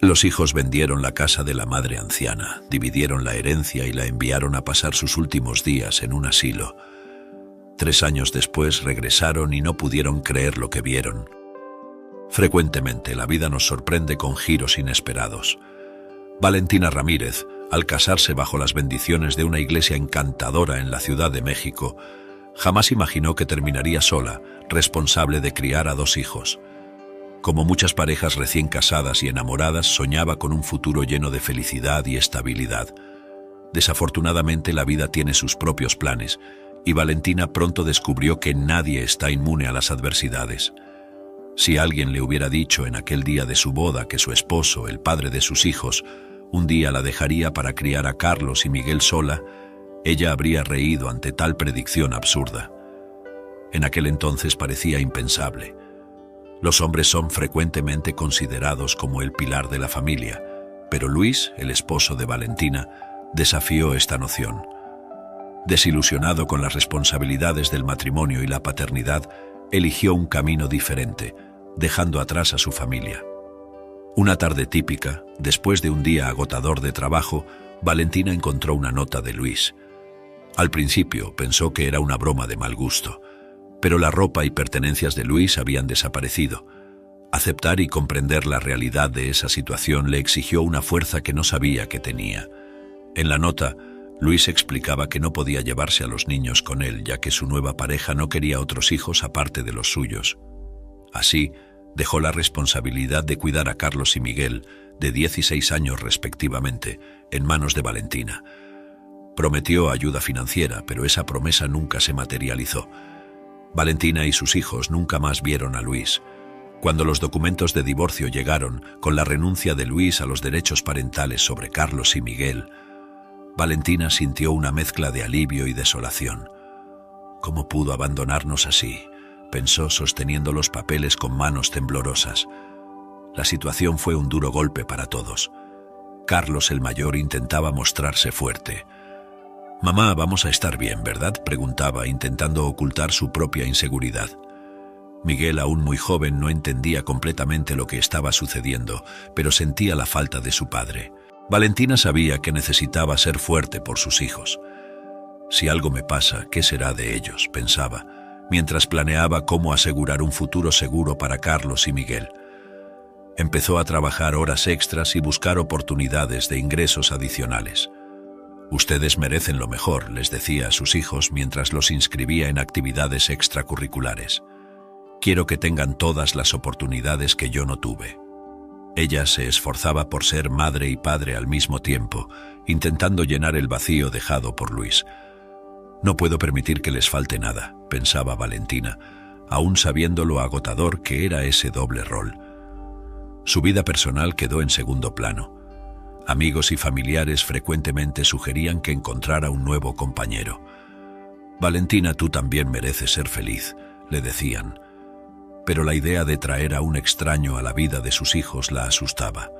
Los hijos vendieron la casa de la madre anciana, dividieron la herencia y la enviaron a pasar sus últimos días en un asilo. 3 años después regresaron y no pudieron creer lo que vieron. Frecuentemente la vida nos sorprende con giros inesperados. Valentina Ramírez, al casarse bajo las bendiciones de una iglesia encantadora en la Ciudad de México, jamás imaginó que terminaría sola, responsable de criar a 2 hijos. Como muchas parejas recién casadas y enamoradas, soñaba con un futuro lleno de felicidad y estabilidad. Desafortunadamente, la vida tiene sus propios planes, y Valentina pronto descubrió que nadie está inmune a las adversidades. Si alguien le hubiera dicho en aquel día de su boda que su esposo, el padre de sus hijos, un día la dejaría para criar a Carlos y Miguel sola, ella habría reído ante tal predicción absurda. En aquel entonces parecía impensable. Los hombres son frecuentemente considerados como el pilar de la familia, pero Luis, el esposo de Valentina, desafió esta noción. Desilusionado con las responsabilidades del matrimonio y la paternidad, eligió un camino diferente, dejando atrás a su familia. Una tarde típica, después de un día agotador de trabajo, Valentina encontró una nota de Luis. Al principio pensó que era una broma de mal gusto, pero la ropa y pertenencias de Luis habían desaparecido. Aceptar y comprender la realidad de esa situación le exigió una fuerza que no sabía que tenía. En la nota, Luis explicaba que no podía llevarse a los niños con él, ya que su nueva pareja no quería otros hijos aparte de los suyos. Así, dejó la responsabilidad de cuidar a Carlos y Miguel, de 16 años respectivamente, en manos de Valentina. Prometió ayuda financiera, pero esa promesa nunca se materializó. Valentina y sus hijos nunca más vieron a Luis. Cuando los documentos de divorcio llegaron, con la renuncia de Luis a los derechos parentales sobre Carlos y Miguel, Valentina sintió una mezcla de alivio y desolación. ¿Cómo pudo abandonarnos así?, pensó sosteniendo los papeles con manos temblorosas. La situación fue un duro golpe para todos. Carlos el mayor intentaba mostrarse fuerte. «Mamá, vamos a estar bien, ¿verdad?», preguntaba, intentando ocultar su propia inseguridad. Miguel, aún muy joven, no entendía completamente lo que estaba sucediendo, pero sentía la falta de su padre. Valentina sabía que necesitaba ser fuerte por sus hijos. «Si algo me pasa, ¿qué será de ellos?», pensaba, mientras planeaba cómo asegurar un futuro seguro para Carlos y Miguel. Empezó a trabajar horas extras y buscar oportunidades de ingresos adicionales. «Ustedes merecen lo mejor», les decía a sus hijos mientras los inscribía en actividades extracurriculares. «Quiero que tengan todas las oportunidades que yo no tuve». Ella se esforzaba por ser madre y padre al mismo tiempo, intentando llenar el vacío dejado por Luis. «No puedo permitir que les falte nada», pensaba Valentina, aún sabiendo lo agotador que era ese doble rol. Su vida personal quedó en segundo plano. Amigos y familiares frecuentemente sugerían que encontrara un nuevo compañero. «Valentina, tú también mereces ser feliz», le decían. Pero la idea de traer a un extraño a la vida de sus hijos la asustaba.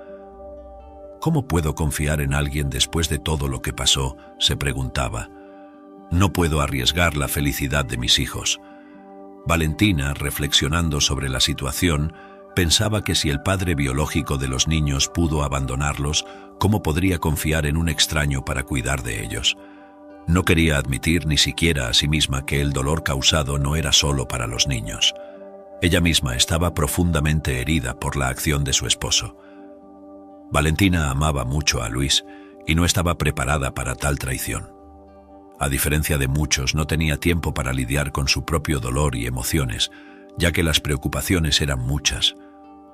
«¿Cómo puedo confiar en alguien después de todo lo que pasó?», se preguntaba. «No puedo arriesgar la felicidad de mis hijos». Valentina, reflexionando sobre la situación, pensaba que si el padre biológico de los niños pudo abandonarlos, ¿cómo podría confiar en un extraño para cuidar de ellos? No quería admitir ni siquiera a sí misma que el dolor causado no era solo para los niños. Ella misma estaba profundamente herida por la acción de su esposo. Valentina amaba mucho a Luis y no estaba preparada para tal traición. A diferencia de muchos, no tenía tiempo para lidiar con su propio dolor y emociones, ya que las preocupaciones eran muchas.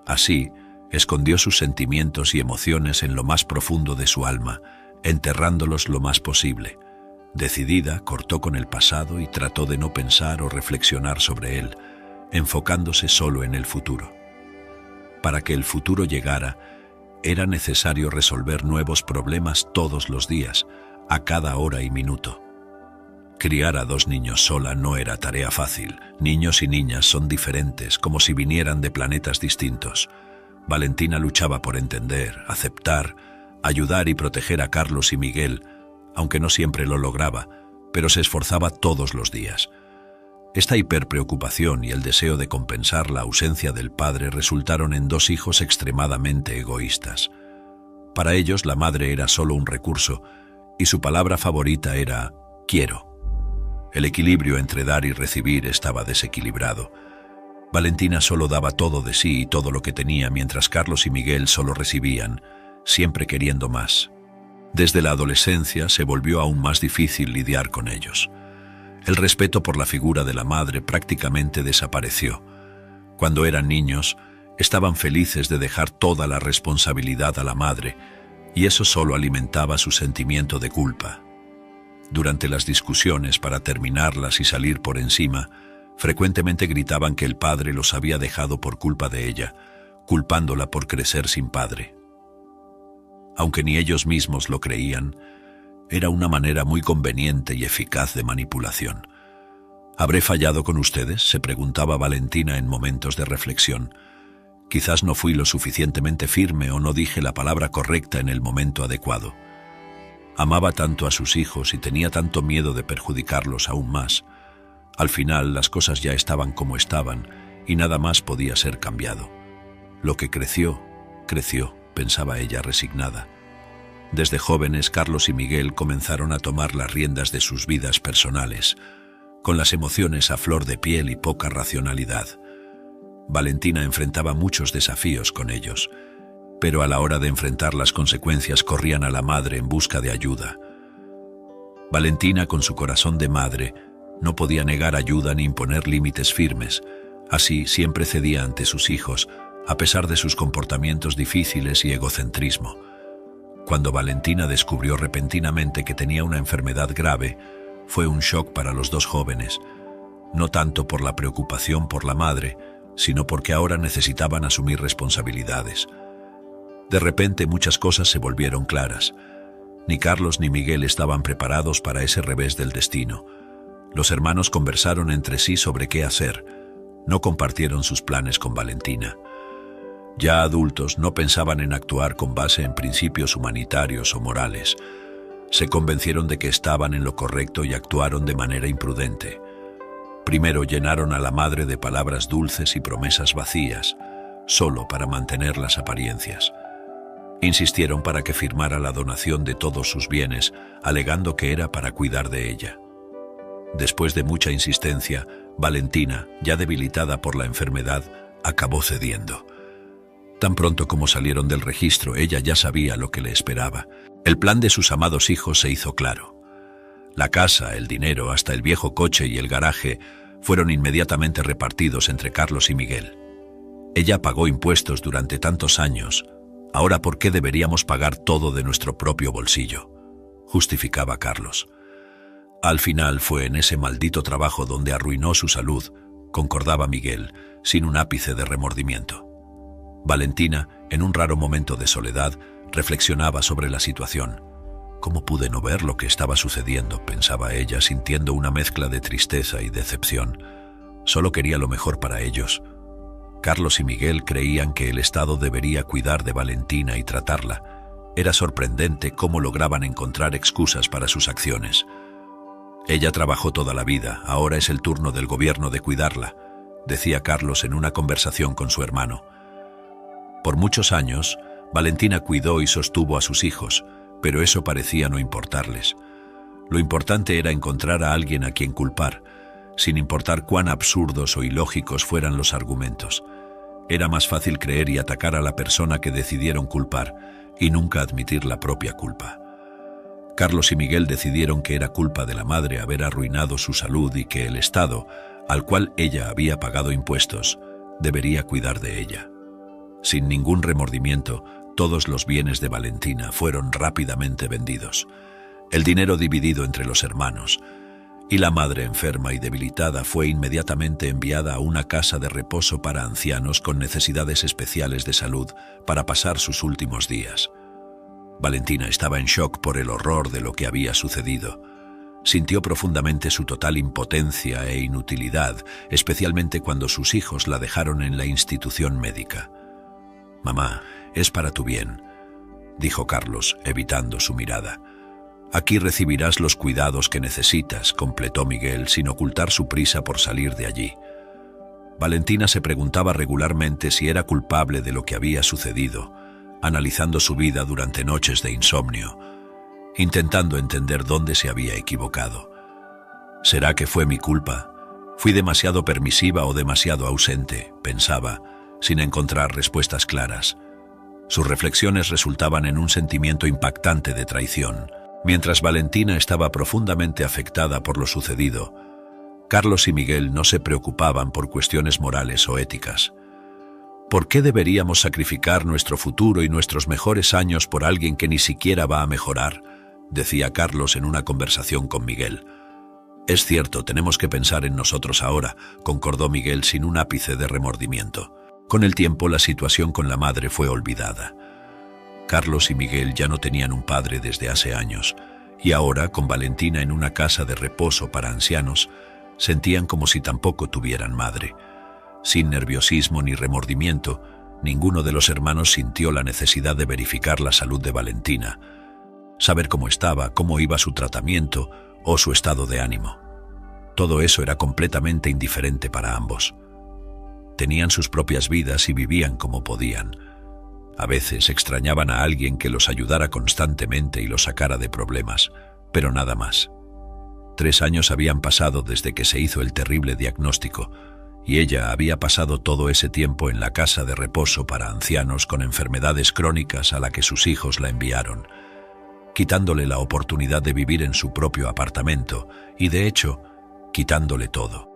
Así, escondió sus sentimientos y emociones en lo más profundo de su alma, enterrándolos lo más posible. Decidida, cortó con el pasado y trató de no pensar o reflexionar sobre él, enfocándose solo en el futuro. Para que el futuro llegara, era necesario resolver nuevos problemas todos los días, a cada hora y minuto. Criar a 2 niños sola no era tarea fácil. Niños y niñas son diferentes, como si vinieran de planetas distintos. Valentina luchaba por entender, aceptar, ayudar y proteger a Carlos y Miguel, aunque no siempre lo lograba, pero se esforzaba todos los días. Esta hiperpreocupación y el deseo de compensar la ausencia del padre resultaron en 2 hijos extremadamente egoístas. Para ellos la madre era solo un recurso y su palabra favorita era «quiero». El equilibrio entre dar y recibir estaba desequilibrado. Valentina solo daba todo de sí y todo lo que tenía, mientras Carlos y Miguel solo recibían, siempre queriendo más. Desde la adolescencia se volvió aún más difícil lidiar con ellos. El respeto por la figura de la madre prácticamente desapareció. Cuando eran niños, estaban felices de dejar toda la responsabilidad a la madre, y eso solo alimentaba su sentimiento de culpa. Durante las discusiones para terminarlas y salir por encima, frecuentemente gritaban que el padre los había dejado por culpa de ella, culpándola por crecer sin padre. Aunque ni ellos mismos lo creían, era una manera muy conveniente y eficaz de manipulación. ¿Habré fallado con ustedes?, se preguntaba Valentina en momentos de reflexión. Quizás no fui lo suficientemente firme o no dije la palabra correcta en el momento adecuado. Amaba tanto a sus hijos y tenía tanto miedo de perjudicarlos aún más. Al final las cosas ya estaban como estaban y nada más podía ser cambiado. Lo que creció, creció, pensaba ella resignada. Desde jóvenes, Carlos y Miguel comenzaron a tomar las riendas de sus vidas personales, con las emociones a flor de piel y poca racionalidad. Valentina enfrentaba muchos desafíos con ellos, pero a la hora de enfrentar las consecuencias corrían a la madre en busca de ayuda. Valentina, con su corazón de madre, no podía negar ayuda ni imponer límites firmes. Así siempre cedía ante sus hijos, a pesar de sus comportamientos difíciles y egocentrismo. Cuando Valentina descubrió repentinamente que tenía una enfermedad grave, fue un shock para los dos jóvenes, no tanto por la preocupación por la madre, sino porque ahora necesitaban asumir responsabilidades. De repente muchas cosas se volvieron claras. Ni Carlos ni Miguel estaban preparados para ese revés del destino. Los hermanos conversaron entre sí sobre qué hacer. No compartieron sus planes con Valentina. Ya adultos, no pensaban en actuar con base en principios humanitarios o morales. Se convencieron de que estaban en lo correcto y actuaron de manera imprudente. Primero llenaron a la madre de palabras dulces y promesas vacías, solo para mantener las apariencias. Insistieron para que firmara la donación de todos sus bienes, alegando que era para cuidar de ella. Después de mucha insistencia, Valentina, ya debilitada por la enfermedad, acabó cediendo. Tan pronto como salieron del registro, ella ya sabía lo que le esperaba. El plan de sus amados hijos se hizo claro. La casa, el dinero, hasta el viejo coche y el garaje fueron inmediatamente repartidos entre Carlos y Miguel. Ella pagó impuestos durante tantos años. Ahora, ¿por qué deberíamos pagar todo de nuestro propio bolsillo?, justificaba Carlos. Al final fue en ese maldito trabajo donde arruinó su salud, concordaba Miguel, sin un ápice de remordimiento. Valentina, en un raro momento de soledad, reflexionaba sobre la situación. ¿Cómo pude no ver lo que estaba sucediendo?, pensaba ella, sintiendo una mezcla de tristeza y decepción. Solo quería lo mejor para ellos. Carlos y Miguel creían que el Estado debería cuidar de Valentina y tratarla. Era sorprendente cómo lograban encontrar excusas para sus acciones. Ella trabajó toda la vida, ahora es el turno del gobierno de cuidarla, decía Carlos en una conversación con su hermano. Por muchos años, Valentina cuidó y sostuvo a sus hijos, pero eso parecía no importarles. Lo importante era encontrar a alguien a quien culpar, sin importar cuán absurdos o ilógicos fueran los argumentos. Era más fácil creer y atacar a la persona que decidieron culpar, y nunca admitir la propia culpa. Carlos y Miguel decidieron que era culpa de la madre haber arruinado su salud y que el Estado, al cual ella había pagado impuestos, debería cuidar de ella. Sin ningún remordimiento, todos los bienes de Valentina fueron rápidamente vendidos, el dinero dividido entre los hermanos, y la madre, enferma y debilitada, fue inmediatamente enviada a una casa de reposo para ancianos con necesidades especiales de salud para pasar sus últimos días. Valentina estaba en shock por el horror de lo que había sucedido. Sintió profundamente su total impotencia e inutilidad, especialmente cuando sus hijos la dejaron en la institución médica. «Mamá, es para tu bien», dijo Carlos, evitando su mirada. «Aquí recibirás los cuidados que necesitas», completó Miguel, sin ocultar su prisa por salir de allí. Valentina se preguntaba regularmente si era culpable de lo que había sucedido. analizando su vida durante noches de insomnio, intentando entender dónde se había equivocado. ¿Será que fue mi culpa? ¿Fui demasiado permisiva o demasiado ausente?, pensaba, sin encontrar respuestas claras. Sus reflexiones resultaban en un sentimiento impactante de traición. Mientras Valentina estaba profundamente afectada por lo sucedido, Carlos y Miguel no se preocupaban por cuestiones morales o éticas. ¿Por qué deberíamos sacrificar nuestro futuro y nuestros mejores años por alguien que ni siquiera va a mejorar?, decía Carlos en una conversación con Miguel. Es cierto, tenemos que pensar en nosotros ahora, concordó Miguel sin un ápice de remordimiento. Con el tiempo, la situación con la madre fue olvidada. Carlos y Miguel ya no tenían un padre desde hace años, y ahora, con Valentina en una casa de reposo para ancianos, sentían como si tampoco tuvieran madre. Sin nerviosismo ni remordimiento, ninguno de los hermanos sintió la necesidad de verificar la salud de Valentina, saber cómo estaba, cómo iba su tratamiento o su estado de ánimo. Todo eso era completamente indiferente para ambos. Tenían sus propias vidas y vivían como podían. A veces extrañaban a alguien que los ayudara constantemente y los sacara de problemas, pero nada más. 3 años habían pasado desde que se hizo el terrible diagnóstico, y ella había pasado todo ese tiempo en la casa de reposo para ancianos con enfermedades crónicas a la que sus hijos la enviaron, quitándole la oportunidad de vivir en su propio apartamento y, de hecho, quitándole todo.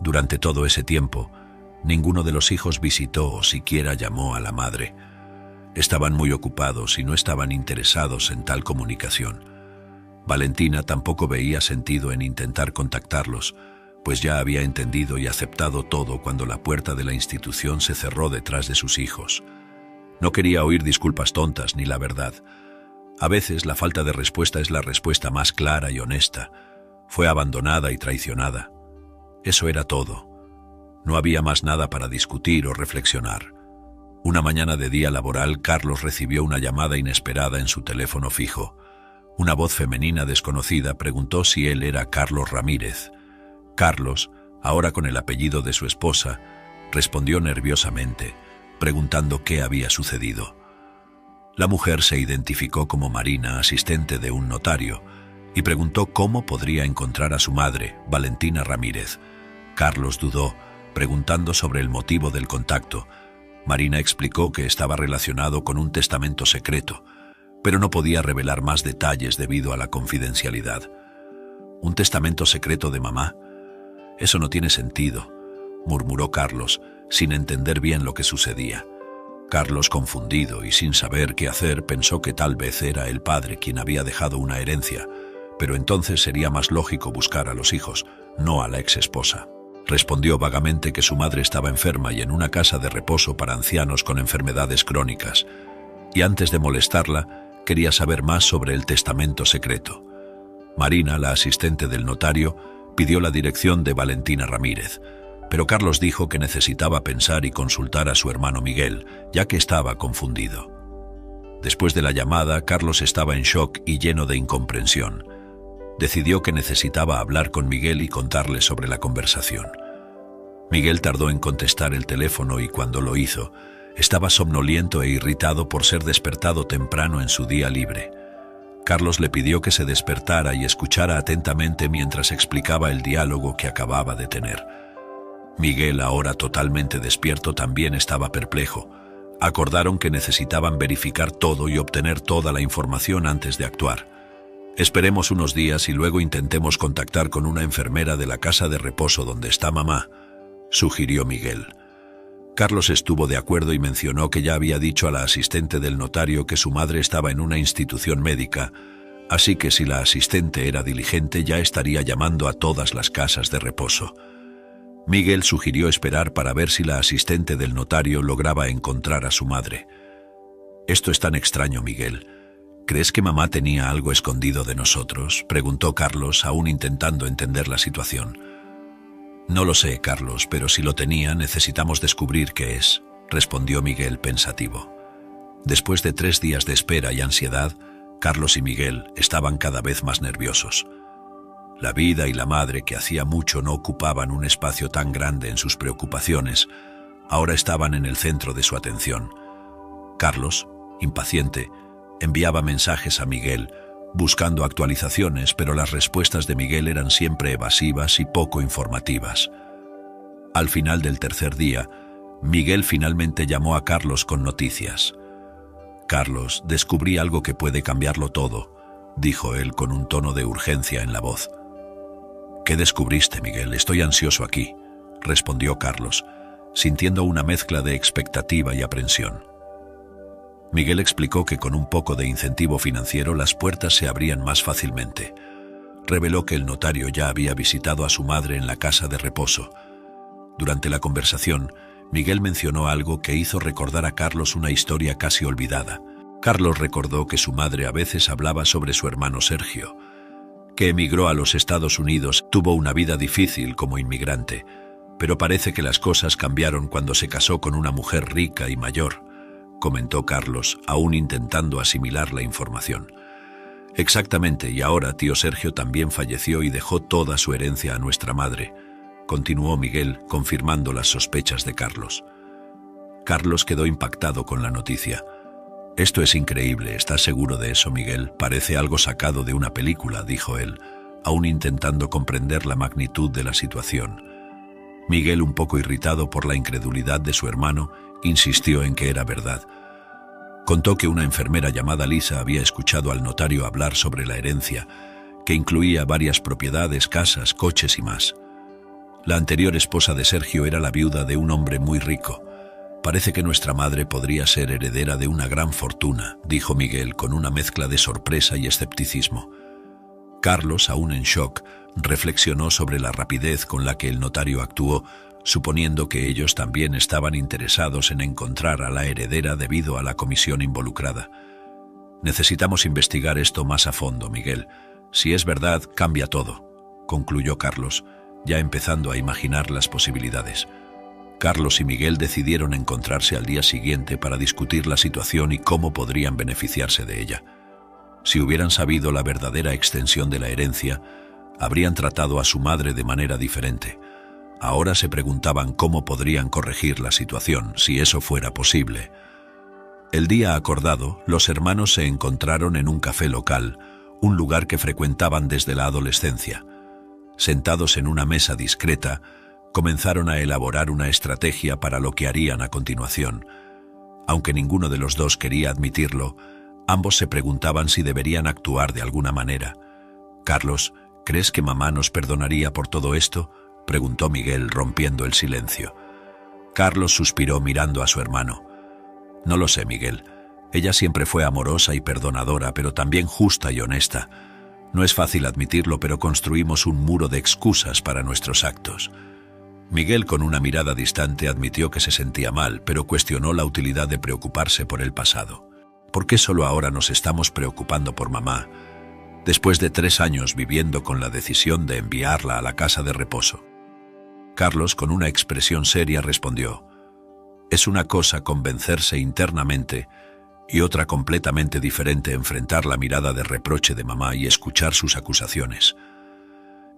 Durante todo ese tiempo, ninguno de los hijos visitó o siquiera llamó a la madre. Estaban muy ocupados y no estaban interesados en tal comunicación. Valentina tampoco veía sentido en intentar contactarlos, pues ya había entendido y aceptado todo cuando la puerta de la institución se cerró detrás de sus hijos. No quería oír disculpas tontas ni la verdad. A veces la falta de respuesta es la respuesta más clara y honesta. Fue abandonada y traicionada. Eso era todo. No había más nada para discutir o reflexionar. Una mañana de día laboral, Carlos recibió una llamada inesperada en su teléfono fijo. Una voz femenina desconocida preguntó si él era Carlos Ramírez. Carlos, ahora con el apellido de su esposa, respondió nerviosamente, preguntando qué había sucedido. La mujer se identificó como Marina, asistente de un notario, y preguntó cómo podría encontrar a su madre, Valentina Ramírez. Carlos dudó, preguntando sobre el motivo del contacto. Marina explicó que estaba relacionado con un testamento secreto, pero no podía revelar más detalles debido a la confidencialidad. ¿Un testamento secreto de mamá? Eso no tiene sentido, murmuró Carlos, sin entender bien lo que sucedía. Carlos, confundido y sin saber qué hacer, pensó que tal vez era el padre quien había dejado una herencia, pero entonces sería más lógico buscar a los hijos, no a la exesposa. Respondió vagamente que su madre estaba enferma y en una casa de reposo para ancianos con enfermedades crónicas, y antes de molestarla, quería saber más sobre el testamento secreto. Marina, la asistente del notario, pidió la dirección de Valentina Ramírez, pero Carlos dijo que necesitaba pensar y consultar a su hermano Miguel, ya que estaba confundido. Después de la llamada, Carlos estaba en shock y lleno de incomprensión. Decidió que necesitaba hablar con Miguel y contarle sobre la conversación. Miguel tardó en contestar el teléfono y cuando lo hizo, estaba somnoliento e irritado por ser despertado temprano en su día libre. Carlos le pidió que se despertara y escuchara atentamente mientras explicaba el diálogo que acababa de tener. Miguel, ahora totalmente despierto, también estaba perplejo. Acordaron que necesitaban verificar todo y obtener toda la información antes de actuar. Esperemos unos días y luego intentemos contactar con una enfermera de la casa de reposo donde está mamá, sugirió Miguel. Carlos estuvo de acuerdo y mencionó que ya había dicho a la asistente del notario que su madre estaba en una institución médica, así que si la asistente era diligente ya estaría llamando a todas las casas de reposo. Miguel sugirió esperar para ver si la asistente del notario lograba encontrar a su madre. «Esto es tan extraño, Miguel. ¿Crees que mamá tenía algo escondido de nosotros?», preguntó Carlos, aún intentando entender la situación. «No lo sé, Carlos, pero si lo tenía, necesitamos descubrir qué es», respondió Miguel pensativo. Después de 3 días de espera y ansiedad, Carlos y Miguel estaban cada vez más nerviosos. La vida y la madre, que hacía mucho no ocupaban un espacio tan grande en sus preocupaciones, ahora estaban en el centro de su atención. Carlos, impaciente, enviaba mensajes a Miguel, buscando actualizaciones, pero las respuestas de Miguel eran siempre evasivas y poco informativas. Al final del tercer día, Miguel finalmente llamó a Carlos con noticias. «Carlos, descubrí algo que puede cambiarlo todo», dijo él con un tono de urgencia en la voz. «¿Qué descubriste, Miguel? Estoy ansioso aquí», respondió Carlos, sintiendo una mezcla de expectativa y aprensión. Miguel explicó que con un poco de incentivo financiero las puertas se abrían más fácilmente. Reveló que el notario ya había visitado a su madre en la casa de reposo. Durante la conversación, Miguel mencionó algo que hizo recordar a Carlos una historia casi olvidada. Carlos recordó que su madre a veces hablaba sobre su hermano Sergio, que emigró a los Estados Unidos, tuvo una vida difícil como inmigrante, pero parece que las cosas cambiaron cuando se casó con una mujer rica y mayor, comentó Carlos, aún intentando asimilar la información. Exactamente, y ahora tío Sergio también falleció y dejó toda su herencia a nuestra madre, continuó Miguel, confirmando las sospechas de Carlos. Carlos quedó impactado con la noticia. «Esto es increíble, ¿estás seguro de eso, Miguel? Parece algo sacado de una película», dijo él, aún intentando comprender la magnitud de la situación. Miguel, un poco irritado por la incredulidad de su hermano, insistió en que era verdad. Contó que una enfermera llamada Lisa había escuchado al notario hablar sobre la herencia, que incluía varias propiedades, casas, coches y más. La anterior esposa de Sergio era la viuda de un hombre muy rico. «Parece que nuestra madre podría ser heredera de una gran fortuna», dijo Miguel con una mezcla de sorpresa y escepticismo. Carlos, aún en shock, reflexionó sobre la rapidez con la que el notario actuó, suponiendo que ellos también estaban interesados en encontrar a la heredera debido a la comisión involucrada. «Necesitamos investigar esto más a fondo, Miguel. Si es verdad, cambia todo», concluyó Carlos, ya empezando a imaginar las posibilidades. Carlos y Miguel decidieron encontrarse al día siguiente para discutir la situación y cómo podrían beneficiarse de ella. Si hubieran sabido la verdadera extensión de la herencia, habrían tratado a su madre de manera diferente. Ahora se preguntaban cómo podrían corregir la situación, si eso fuera posible. El día acordado, los hermanos se encontraron en un café local, un lugar que frecuentaban desde la adolescencia. Sentados en una mesa discreta, comenzaron a elaborar una estrategia para lo que harían a continuación. Aunque ninguno de los dos quería admitirlo, ambos se preguntaban si deberían actuar de alguna manera. «Carlos, ¿crees que mamá nos perdonaría por todo esto?», preguntó Miguel, rompiendo el silencio. Carlos suspiró mirando a su hermano. «No lo sé, Miguel. Ella siempre fue amorosa y perdonadora, pero también justa y honesta. No es fácil admitirlo, pero construimos un muro de excusas para nuestros actos». Miguel, con una mirada distante, admitió que se sentía mal, pero cuestionó la utilidad de preocuparse por el pasado. ¿Por qué solo ahora nos estamos preocupando por mamá, después de 3 años viviendo con la decisión de enviarla a la casa de reposo? Carlos, con una expresión seria, respondió: «Es una cosa convencerse internamente y otra completamente diferente enfrentar la mirada de reproche de mamá y escuchar sus acusaciones».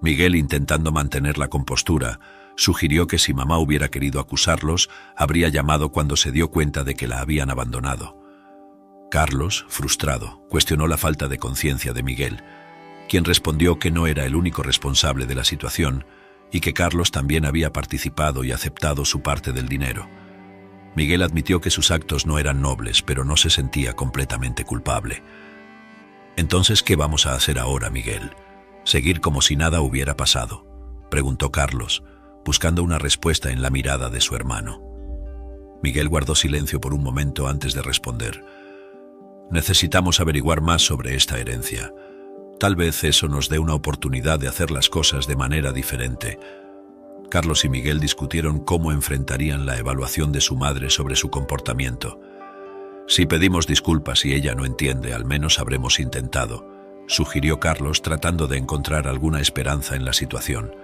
Miguel, intentando mantener la compostura, sugirió que si mamá hubiera querido acusarlos, habría llamado cuando se dio cuenta de que la habían abandonado. Carlos, frustrado, cuestionó la falta de conciencia de Miguel, quien respondió que no era el único responsable de la situación y que Carlos también había participado y aceptado su parte del dinero. Miguel admitió que sus actos no eran nobles, pero no se sentía completamente culpable. «Entonces, ¿qué vamos a hacer ahora, Miguel? ¿Seguir como si nada hubiera pasado?», preguntó Carlos, buscando una respuesta en la mirada de su hermano. Miguel guardó silencio por un momento antes de responder. «Necesitamos averiguar más sobre esta herencia. Tal vez eso nos dé una oportunidad de hacer las cosas de manera diferente». Carlos y Miguel discutieron cómo enfrentarían la evaluación de su madre sobre su comportamiento. «Si pedimos disculpas y ella no entiende, al menos habremos intentado», sugirió Carlos, tratando de encontrar alguna esperanza en la situación.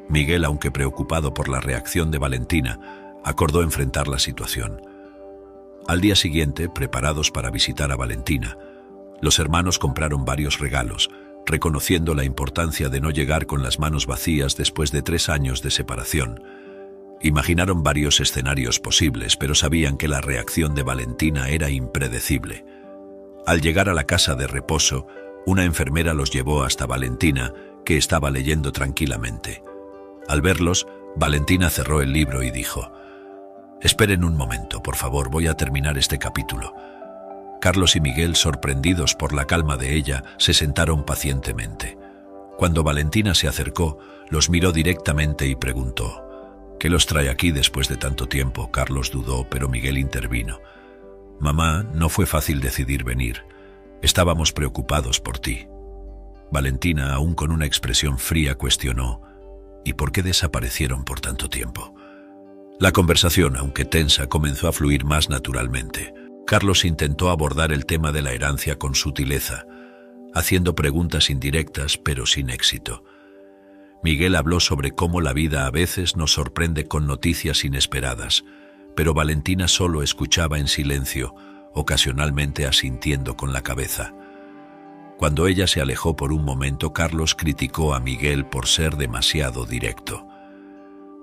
Miguel, aunque preocupado por la reacción de Valentina, acordó enfrentar la situación. Al día siguiente, preparados para visitar a Valentina, los hermanos compraron varios regalos, reconociendo la importancia de no llegar con las manos vacías después de 3 años de separación. Imaginaron varios escenarios posibles, pero sabían que la reacción de Valentina era impredecible. Al llegar a la casa de reposo, una enfermera los llevó hasta Valentina, que estaba leyendo tranquilamente. Al verlos, Valentina cerró el libro y dijo: «Esperen un momento, por favor, voy a terminar este capítulo». Carlos y Miguel, sorprendidos por la calma de ella, se sentaron pacientemente. Cuando Valentina se acercó, los miró directamente y preguntó: «¿Qué los trae aquí después de tanto tiempo?». Carlos dudó, pero Miguel intervino: «Mamá, no fue fácil decidir venir. Estábamos preocupados por ti». Valentina, aún con una expresión fría, cuestionó: «¿Y por qué desaparecieron por tanto tiempo?». La conversación, aunque tensa, comenzó a fluir más naturalmente. Carlos intentó abordar el tema de la herencia con sutileza, haciendo preguntas indirectas, pero sin éxito. Miguel habló sobre cómo la vida a veces nos sorprende con noticias inesperadas, pero Valentina solo escuchaba en silencio, ocasionalmente asintiendo con la cabeza. Cuando ella se alejó por un momento, Carlos criticó a Miguel por ser demasiado directo.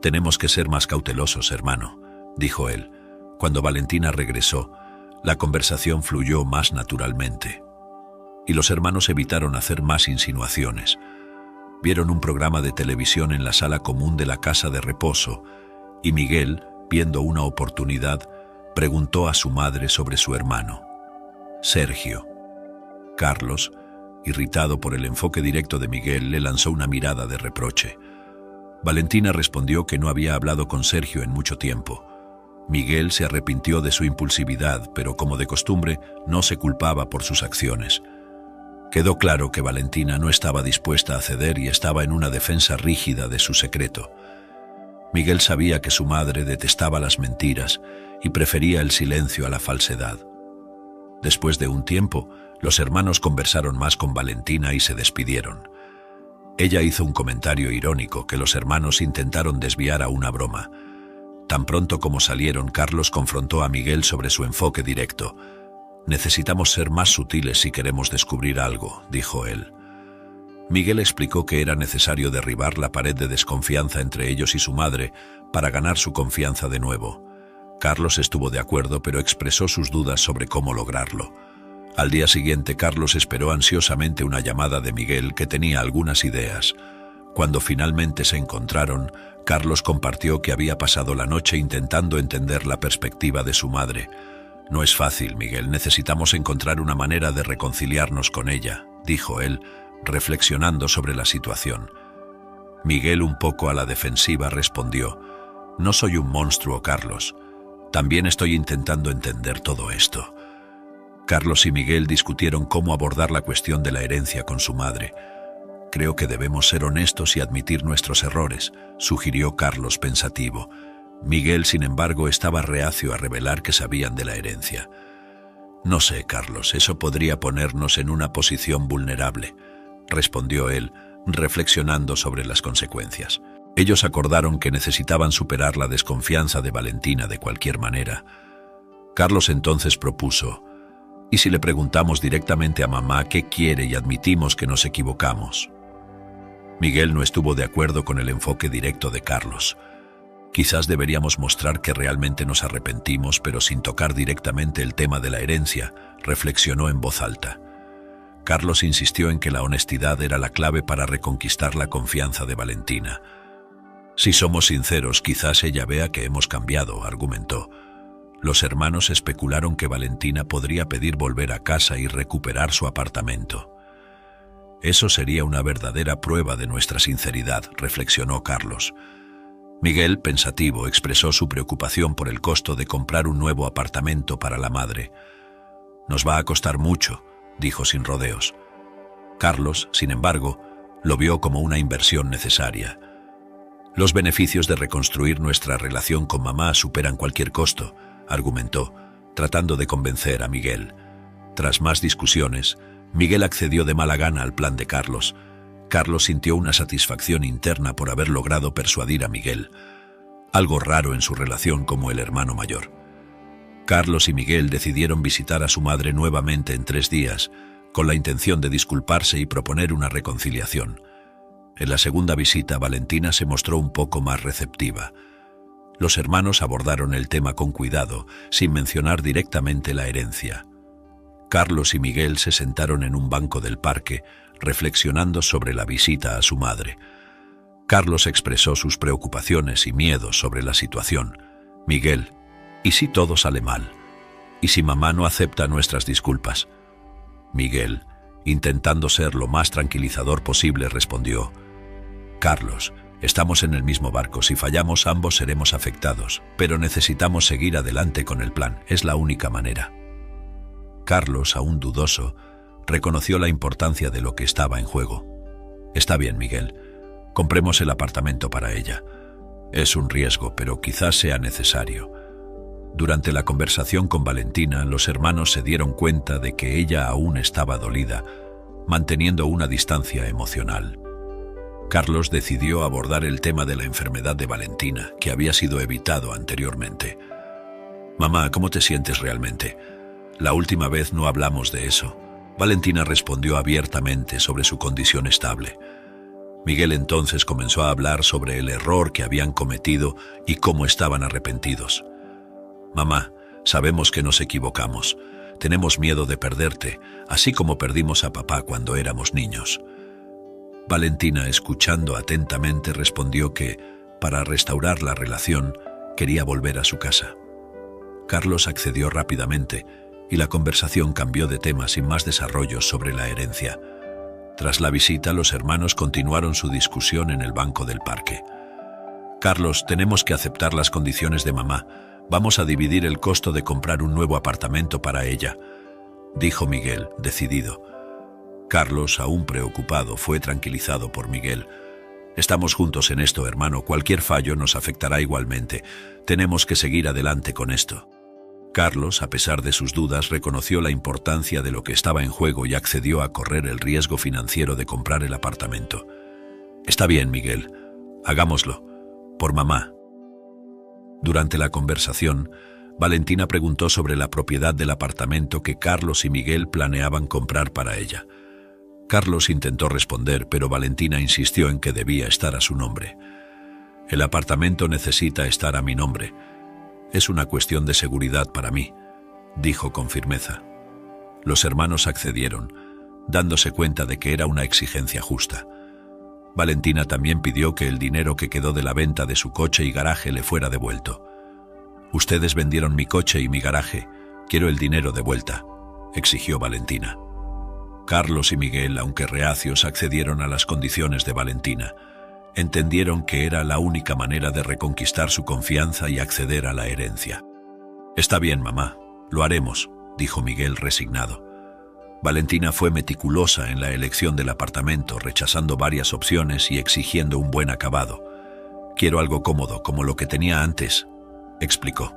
«Tenemos que ser más cautelosos, hermano», dijo él. Cuando Valentina regresó, la conversación fluyó más naturalmente, y los hermanos evitaron hacer más insinuaciones. Vieron un programa de televisión en la sala común de la casa de reposo, y Miguel, viendo una oportunidad, preguntó a su madre sobre su hermano, Sergio. Carlos, irritado por el enfoque directo de Miguel, le lanzó una mirada de reproche. Valentina respondió que no había hablado con Sergio en mucho tiempo. Miguel se arrepintió de su impulsividad, pero como de costumbre, no se culpaba por sus acciones. Quedó claro que Valentina no estaba dispuesta a ceder y estaba en una defensa rígida de su secreto. Miguel sabía que su madre detestaba las mentiras y prefería el silencio a la falsedad. Después de un tiempo, los hermanos conversaron más con Valentina y se despidieron. Ella hizo un comentario irónico que los hermanos intentaron desviar a una broma. Tan pronto como salieron, Carlos confrontó a Miguel sobre su enfoque directo. «Necesitamos ser más sutiles si queremos descubrir algo», dijo él. Miguel explicó que era necesario derribar la pared de desconfianza entre ellos y su madre para ganar su confianza de nuevo. Carlos estuvo de acuerdo, pero expresó sus dudas sobre cómo lograrlo. Al día siguiente, Carlos esperó ansiosamente una llamada de Miguel, que tenía algunas ideas. Cuando finalmente se encontraron, Carlos compartió que había pasado la noche intentando entender la perspectiva de su madre. «No es fácil, Miguel, necesitamos encontrar una manera de reconciliarnos con ella», dijo él, reflexionando sobre la situación. Miguel, un poco a la defensiva, respondió: «No soy un monstruo, Carlos. También estoy intentando entender todo esto». Carlos y Miguel discutieron cómo abordar la cuestión de la herencia con su madre. «Creo que debemos ser honestos y admitir nuestros errores», sugirió Carlos pensativo. Miguel, sin embargo, estaba reacio a revelar que sabían de la herencia. «No sé, Carlos, eso podría ponernos en una posición vulnerable», respondió él, reflexionando sobre las consecuencias. Ellos acordaron que necesitaban superar la desconfianza de Valentina de cualquier manera. Carlos entonces propuso: «¿Y si le preguntamos directamente a mamá qué quiere y admitimos que nos equivocamos?». Miguel no estuvo de acuerdo con el enfoque directo de Carlos. «Quizás deberíamos mostrar que realmente nos arrepentimos, pero sin tocar directamente el tema de la herencia», reflexionó en voz alta. Carlos insistió en que la honestidad era la clave para reconquistar la confianza de Valentina. «Si somos sinceros, quizás ella vea que hemos cambiado», argumentó. Los hermanos especularon que Valentina podría pedir volver a casa y recuperar su apartamento. «Eso sería una verdadera prueba de nuestra sinceridad», reflexionó Carlos. Miguel, pensativo, expresó su preocupación por el costo de comprar un nuevo apartamento para la madre. «Nos va a costar mucho», dijo sin rodeos. Carlos, sin embargo, lo vio como una inversión necesaria. «Los beneficios de reconstruir nuestra relación con mamá superan cualquier costo», argumentó, tratando de convencer a Miguel. Tras más discusiones, Miguel accedió de mala gana al plan de Carlos. Carlos sintió una satisfacción interna por haber logrado persuadir a Miguel, algo raro en su relación como el hermano mayor. Carlos y Miguel decidieron visitar a su madre nuevamente en 3 días, con la intención de disculparse y proponer una reconciliación. En la segunda visita, Valentina se mostró un poco más receptiva. Los hermanos abordaron el tema con cuidado, sin mencionar directamente la herencia. Carlos y Miguel se sentaron en un banco del parque, reflexionando sobre la visita a su madre. Carlos expresó sus preocupaciones y miedos sobre la situación. Miguel: ¿y si todo sale mal? ¿Y si mamá no acepta nuestras disculpas? Miguel, intentando ser lo más tranquilizador posible, respondió: Carlos, estamos en el mismo barco. Si fallamos, ambos seremos afectados, pero necesitamos seguir adelante con el plan. Es la única manera. Carlos, aún dudoso, reconoció la importancia de lo que estaba en juego. Está bien, Miguel. Compremos el apartamento para ella. Es un riesgo, pero quizás sea necesario. Durante la conversación con Valentina, los hermanos se dieron cuenta de que ella aún estaba dolida, manteniendo una distancia emocional. Carlos decidió abordar el tema de la enfermedad de Valentina, que había sido evitado anteriormente. Mamá, ¿cómo te sientes realmente? La última vez no hablamos de eso. Valentina respondió abiertamente sobre su condición estable. Miguel entonces comenzó a hablar sobre el error que habían cometido y cómo estaban arrepentidos. Mamá, sabemos que nos equivocamos. Tenemos miedo de perderte, así como perdimos a papá cuando éramos niños. Valentina, escuchando atentamente, respondió que, para restaurar la relación, quería volver a su casa. Carlos accedió rápidamente y la conversación cambió de tema sin más desarrollos sobre la herencia. Tras la visita, los hermanos continuaron su discusión en el banco del parque. Carlos, tenemos que aceptar las condiciones de mamá. Vamos a dividir el costo de comprar un nuevo apartamento para ella, dijo Miguel, decidido. Carlos, aún preocupado, fue tranquilizado por Miguel. Estamos juntos en esto, hermano. Cualquier fallo nos afectará igualmente. Tenemos que seguir adelante con esto. Carlos, a pesar de sus dudas, reconoció la importancia de lo que estaba en juego y accedió a correr el riesgo financiero de comprar el apartamento. Está bien, Miguel. Hagámoslo. Por mamá. Durante la conversación, Valentina preguntó sobre la propiedad del apartamento que Carlos y Miguel planeaban comprar para ella. Carlos intentó responder, pero Valentina insistió en que debía estar a su nombre. El apartamento necesita estar a mi nombre. Es una cuestión de seguridad para mí, dijo con firmeza. Los hermanos accedieron, dándose cuenta de que era una exigencia justa. Valentina también pidió que el dinero que quedó de la venta de su coche y garaje le fuera devuelto. Ustedes vendieron mi coche y mi garaje. Quiero el dinero de vuelta, exigió Valentina. Carlos y Miguel, aunque reacios, accedieron a las condiciones de Valentina. Entendieron que era la única manera de reconquistar su confianza y acceder a la herencia. Está bien, mamá, lo haremos, dijo Miguel resignado. Valentina fue meticulosa en la elección del apartamento, rechazando varias opciones y exigiendo un buen acabado. Quiero algo cómodo, como lo que tenía antes, explicó.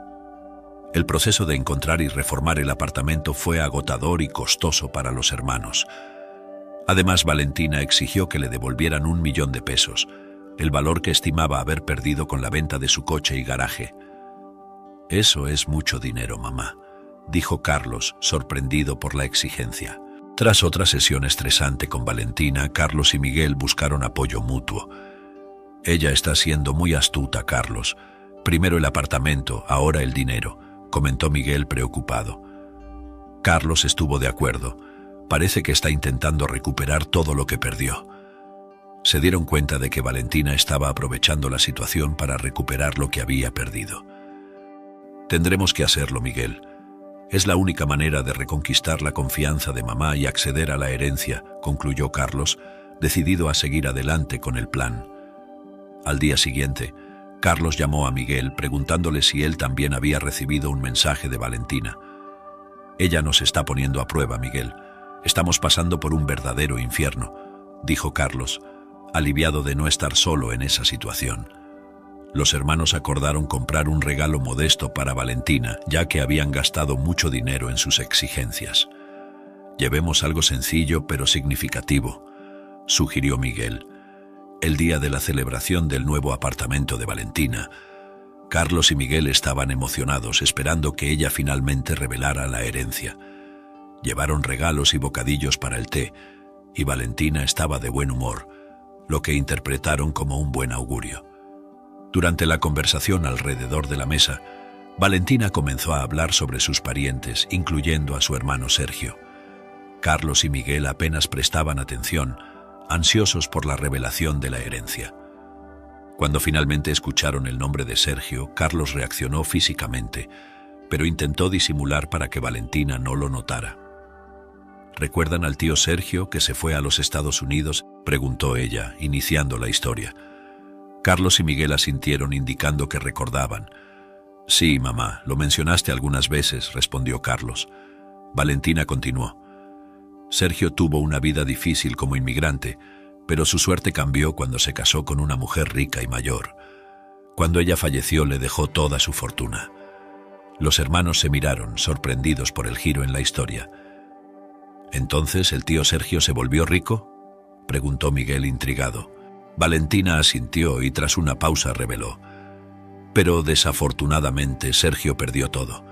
El proceso de encontrar y reformar el apartamento fue agotador y costoso para los hermanos. Además, Valentina exigió que le devolvieran 1 millón de pesos, el valor que estimaba haber perdido con la venta de su coche y garaje. Eso es mucho dinero, mamá, dijo Carlos, sorprendido por la exigencia. Tras otra sesión estresante con Valentina, Carlos y Miguel buscaron apoyo mutuo. Ella está siendo muy astuta, Carlos. Primero el apartamento, ahora el dinero, comentó Miguel preocupado. Carlos estuvo de acuerdo. Parece que está intentando recuperar todo lo que perdió. Se dieron cuenta de que Valentina estaba aprovechando la situación para recuperar lo que había perdido. Tendremos que hacerlo, Miguel. Es la única manera de reconquistar la confianza de mamá y acceder a la herencia, concluyó Carlos, decidido a seguir adelante con el plan. Al día siguiente, Carlos llamó a Miguel preguntándole si él también había recibido un mensaje de Valentina. Ella nos está poniendo a prueba, Miguel. Estamos pasando por un verdadero infierno, dijo Carlos, aliviado de no estar solo en esa situación. Los hermanos acordaron comprar un regalo modesto para Valentina, ya que habían gastado mucho dinero en sus exigencias. Llevemos algo sencillo pero significativo, sugirió Miguel. El día de la celebración del nuevo apartamento de Valentina, Carlos y Miguel estaban emocionados, esperando que ella finalmente revelara la herencia. Llevaron regalos y bocadillos para el té, y Valentina estaba de buen humor, lo que interpretaron como un buen augurio. Durante la conversación alrededor de la mesa, Valentina comenzó a hablar sobre sus parientes, incluyendo a su hermano Sergio. Carlos y Miguel apenas prestaban atención, ansiosos por la revelación de la herencia. Cuando finalmente escucharon el nombre de Sergio, Carlos reaccionó físicamente, pero intentó disimular para que Valentina no lo notara. ¿Recuerdan al tío Sergio que se fue a los Estados Unidos?, preguntó ella, iniciando la historia. Carlos y Miguel asintieron, indicando que recordaban. Sí, mamá, lo mencionaste algunas veces, respondió Carlos. Valentina continuó. Sergio tuvo una vida difícil como inmigrante, pero su suerte cambió cuando se casó con una mujer rica y mayor. Cuando ella falleció, le dejó toda su fortuna. Los hermanos se miraron, sorprendidos por el giro en la historia. ¿Entonces el tío Sergio se volvió rico?, preguntó Miguel intrigado. Valentina asintió y tras una pausa reveló. Pero desafortunadamente Sergio perdió todo.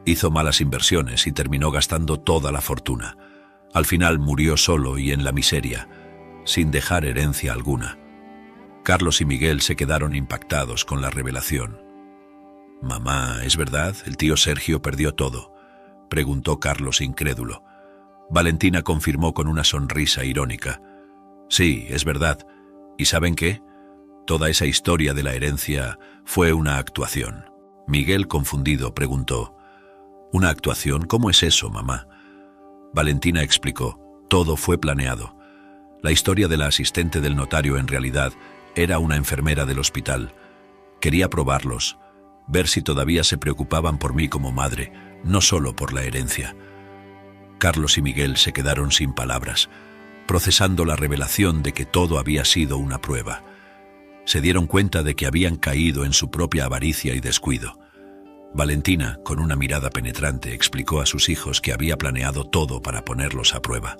Hizo malas inversiones y terminó gastando toda la fortuna. Al final murió solo y en la miseria, sin dejar herencia alguna. Carlos y Miguel se quedaron impactados con la revelación. «Mamá, ¿es verdad? ¿El tío Sergio perdió todo?», preguntó Carlos incrédulo. Valentina confirmó con una sonrisa irónica. «Sí, es verdad. ¿Y saben qué? Toda esa historia de la herencia fue una actuación». Miguel, confundido, preguntó. «¿Una actuación? ¿Cómo es eso, mamá?». Valentina explicó. Todo fue planeado. La historia de la asistente del notario en realidad era una enfermera del hospital. Quería probarlos, ver si todavía se preocupaban por mí como madre, no solo por la herencia. Carlos y Miguel se quedaron sin palabras, procesando la revelación de que todo había sido una prueba. Se dieron cuenta de que habían caído en su propia avaricia y descuido. Valentina, con una mirada penetrante, explicó a sus hijos que había planeado todo para ponerlos a prueba.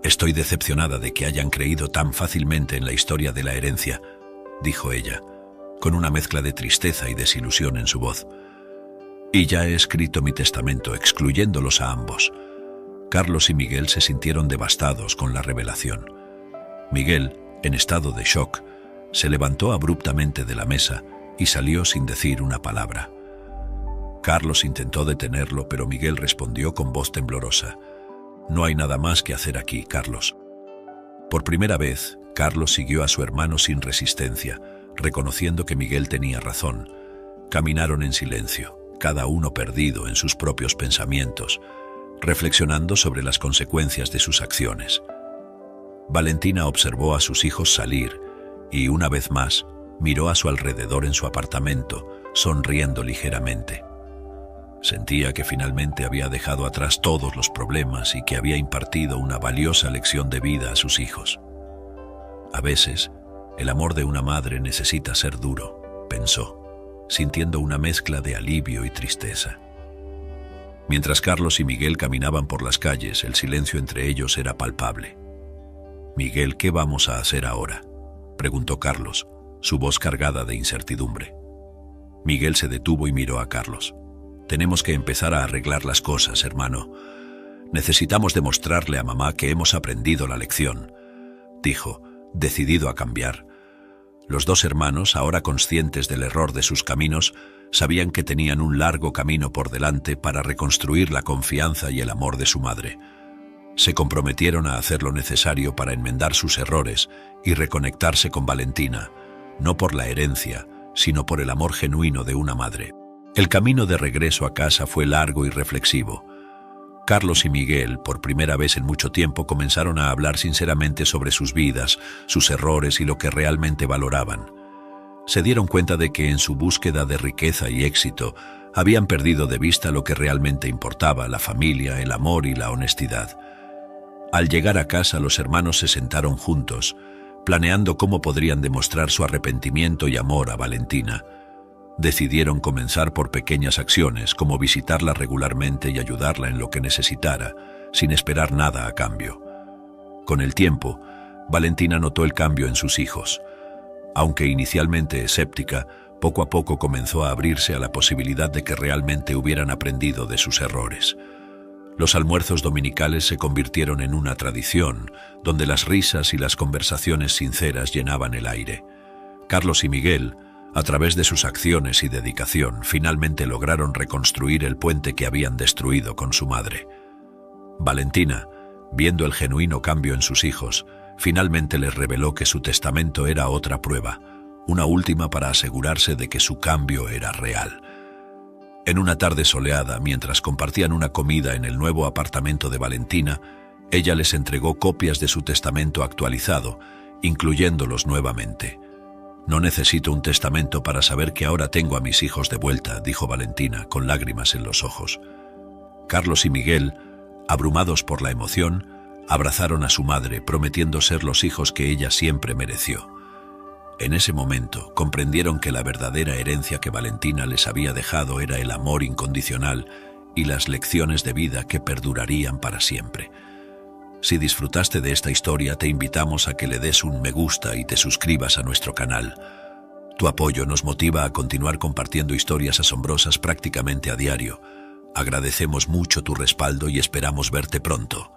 «Estoy decepcionada de que hayan creído tan fácilmente en la historia de la herencia», dijo ella, con una mezcla de tristeza y desilusión en su voz. «Y ya he escrito mi testamento, excluyéndolos a ambos». Carlos y Miguel se sintieron devastados con la revelación. Miguel, en estado de shock, se levantó abruptamente de la mesa y salió sin decir una palabra. Carlos intentó detenerlo, pero Miguel respondió con voz temblorosa. «No hay nada más que hacer aquí, Carlos». Por primera vez, Carlos siguió a su hermano sin resistencia, reconociendo que Miguel tenía razón. Caminaron en silencio, cada uno perdido en sus propios pensamientos, reflexionando sobre las consecuencias de sus acciones. Valentina observó a sus hijos salir y, una vez más, miró a su alrededor en su apartamento, sonriendo ligeramente. Sentía que finalmente había dejado atrás todos los problemas y que había impartido una valiosa lección de vida a sus hijos. A veces, el amor de una madre necesita ser duro, pensó, sintiendo una mezcla de alivio y tristeza. Mientras Carlos y Miguel caminaban por las calles, el silencio entre ellos era palpable. «Miguel, ¿qué vamos a hacer ahora?», preguntó Carlos, su voz cargada de incertidumbre. Miguel se detuvo y miró a Carlos. «Tenemos que empezar a arreglar las cosas, hermano. Necesitamos demostrarle a mamá que hemos aprendido la lección», dijo, decidido a cambiar. Los dos hermanos, ahora conscientes del error de sus caminos, sabían que tenían un largo camino por delante para reconstruir la confianza y el amor de su madre. Se comprometieron a hacer lo necesario para enmendar sus errores y reconectarse con Valentina, no por la herencia, sino por el amor genuino de una madre. El camino de regreso a casa fue largo y reflexivo. Carlos y Miguel, por primera vez en mucho tiempo, comenzaron a hablar sinceramente sobre sus vidas, sus errores y lo que realmente valoraban. Se dieron cuenta de que en su búsqueda de riqueza y éxito habían perdido de vista lo que realmente importaba: la familia, el amor y la honestidad. Al llegar a casa, los hermanos se sentaron juntos, planeando cómo podrían demostrar su arrepentimiento y amor a Valentina. Decidieron comenzar por pequeñas acciones, como visitarla regularmente y ayudarla en lo que necesitara, sin esperar nada a cambio. Con el tiempo, Valentina notó el cambio en sus hijos. Aunque inicialmente escéptica, poco a poco comenzó a abrirse a la posibilidad de que realmente hubieran aprendido de sus errores. Los almuerzos dominicales se convirtieron en una tradición, donde las risas y las conversaciones sinceras llenaban el aire. Carlos y Miguel, a través de sus acciones y dedicación, finalmente lograron reconstruir el puente que habían destruido con su madre. Valentina, viendo el genuino cambio en sus hijos, finalmente les reveló que su testamento era otra prueba, una última para asegurarse de que su cambio era real. En una tarde soleada, mientras compartían una comida en el nuevo apartamento de Valentina, ella les entregó copias de su testamento actualizado, incluyéndolos nuevamente. «No necesito un testamento para saber que ahora tengo a mis hijos de vuelta», dijo Valentina, con lágrimas en los ojos. Carlos y Miguel, abrumados por la emoción, abrazaron a su madre, prometiendo ser los hijos que ella siempre mereció. En ese momento comprendieron que la verdadera herencia que Valentina les había dejado era el amor incondicional y las lecciones de vida que perdurarían para siempre. Si disfrutaste de esta historia, te invitamos a que le des un me gusta y te suscribas a nuestro canal. Tu apoyo nos motiva a continuar compartiendo historias asombrosas prácticamente a diario. Agradecemos mucho tu respaldo y esperamos verte pronto.